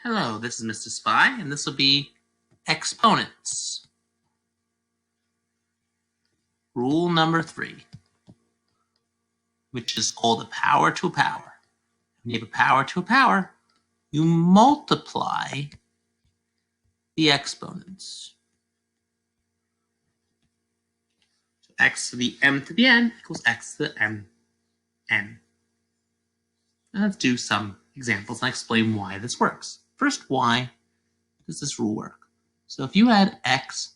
Hello, this is Mr. Spy, and this will be exponents. Rule number 3, which is called a power to a power. When you have a power to a power, you multiply the exponents. So x to the m to the n equals x to the m n. Now let's do some examples and explain why this works. First, why does this rule work? So if you add x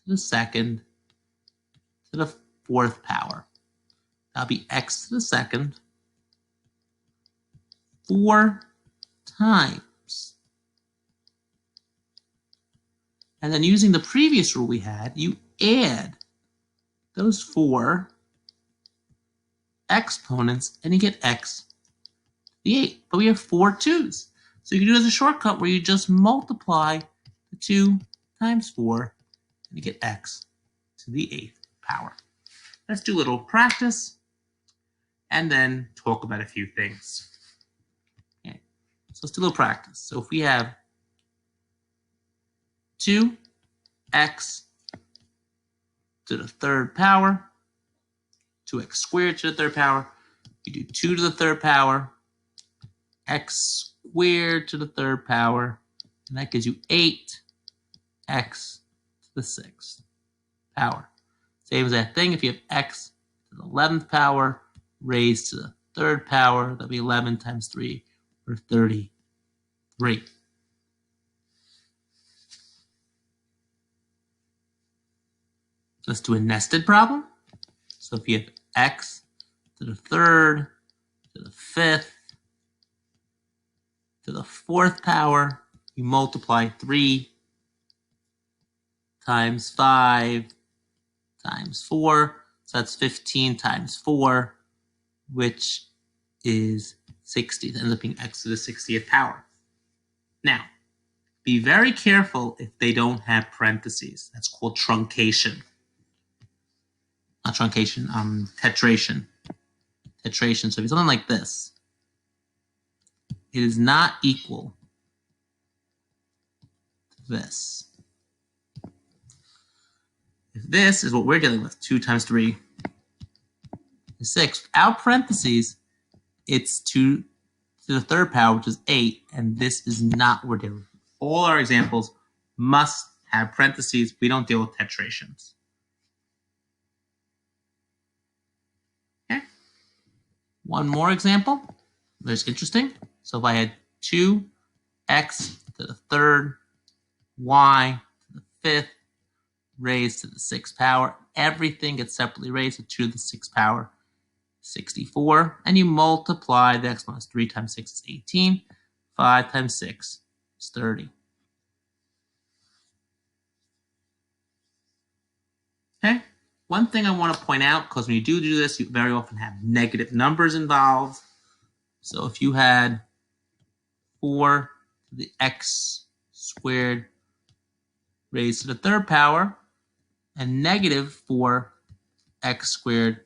to the second to the fourth power, that'll be x to the second 4 times. And then using the previous rule we had, you add those 4 exponents and you get x to the 8. But we have 4 2's. So you can do it as a shortcut where you just multiply the 2 times 4 and you get x to the 8th power. Let's do a little practice and then talk about a few things. Okay. So let's do a little practice. So if we have 2x to the third power, 2x squared to the third power, you do 2 to the third power, x squared to the third power, and that gives you 8x to the 6th power. Same as that thing, if you have x to the 11th power raised to the third power, that'll be 11 times 3, or 33. Let's do a nested problem. So if you have x to the third, to the fifth, to the fourth power, you multiply 3 times 5 times 4. So that's 15 times 4, which is 60. That ends up being x to the 60th power. Now, be very careful if they don't have parentheses. That's called truncation. Not truncation, tetration. Tetration. So if it's something like this, it is not equal to this. If this is what we're dealing with, 2 times 3 is 6. Without parentheses, it's 2 to the third power, which is 8, and this is not what we're dealing with. All our examples must have parentheses. We don't deal with tetrations. Okay. One more example. That's interesting. So if I had 2x to the third, y to the fifth, raised to the 6th power, everything gets separately raised to 2 to the 6th power, 64, and you multiply the exponents. 3 times 6 is 18, 5 times 6 is 30. Okay, one thing I want to point out, because when you do this, you very often have negative numbers involved. So if you had 4 to the x squared raised to the third power and negative 4x squared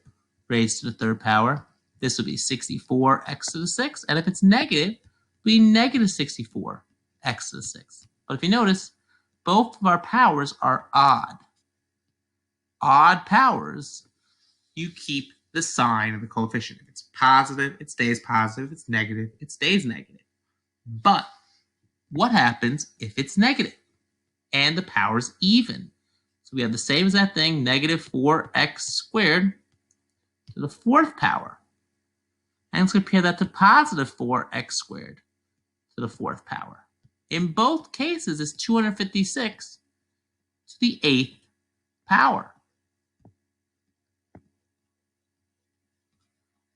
raised to the third power, this would be 64x to the 6th. And if it's negative, it would be negative 64x to the 6th. But if you notice, both of our powers are odd. Odd powers, you keep the sign of the coefficient. If it's positive, it stays positive. If it's negative, it stays negative. But what happens if it's negative and the power's even? So we have the same as that thing, negative 4x squared to the fourth power. And let's compare that to positive 4x squared to the fourth power. In both cases, it's 256 to the 8th power.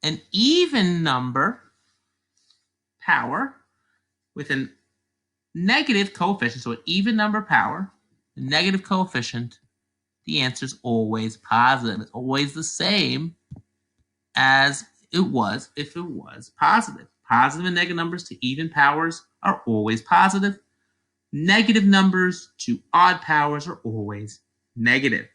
An even number power with a negative coefficient, so an even number power, the negative coefficient, the answer is always positive. It's always the same as it was if it was positive. Positive and negative numbers to even powers are always positive. Negative numbers to odd powers are always negative.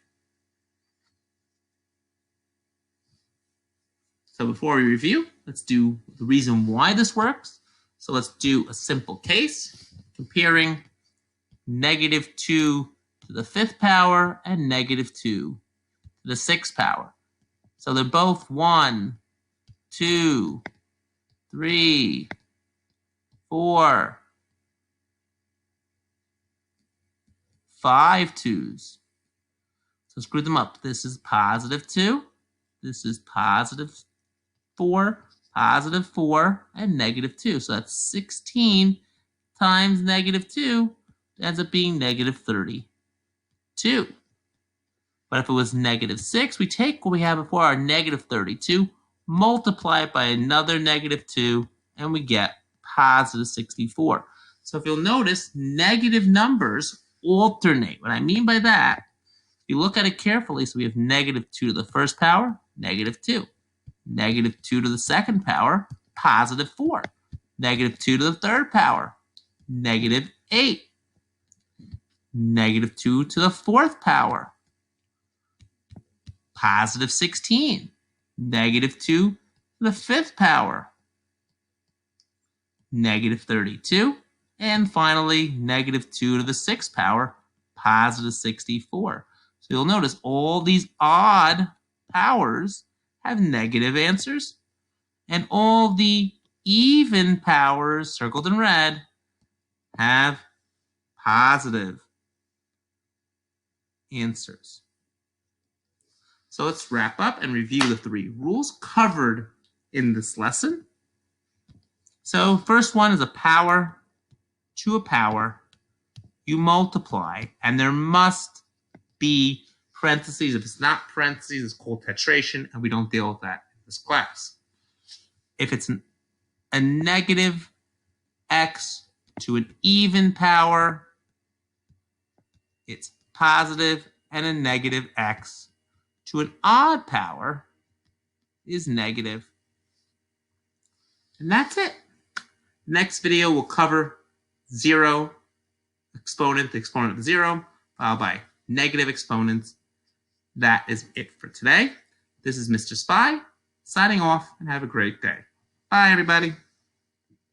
So before we review, let's do the reason why this works. So let's do a simple case. comparing -2 to the 5th power and -2 to the 6th power. So they're both 1, 2, 3, 4, 5 2s. So screw them up. This is +2. This is +4, +4, and -2. So that's 16 times -2 ends up being -32. But if it was -6, we take what we have before, our -32, multiply it by another -2, and we get +64. So if you'll notice, negative numbers alternate. What I mean by that, if you look at it carefully, so we have -2 to the 1st power, -2. -2 to the 2nd power, +4. -2 to the 3rd power, -8. -2 to the 4th power, +16. -2 to the 5th power, -32. And finally, -2 to the 6th power, +64. So you'll notice all these odd powers have negative answers, and all the even powers, circled in red, have positive answers. So let's wrap up and review the 3 rules covered in this lesson. So first one is a power to a power. You multiply, and there must be parentheses. If it's not parentheses, it's called tetration, and we don't deal with that in this class. If it's a negative x to an even power, it's positive, and a negative x to an odd power is negative. And that's it. Next video will cover 0 exponent, the exponent of 0, followed by negative exponents. That is it for today. This is Mr. Spy, signing off, and have a great day. Bye, everybody.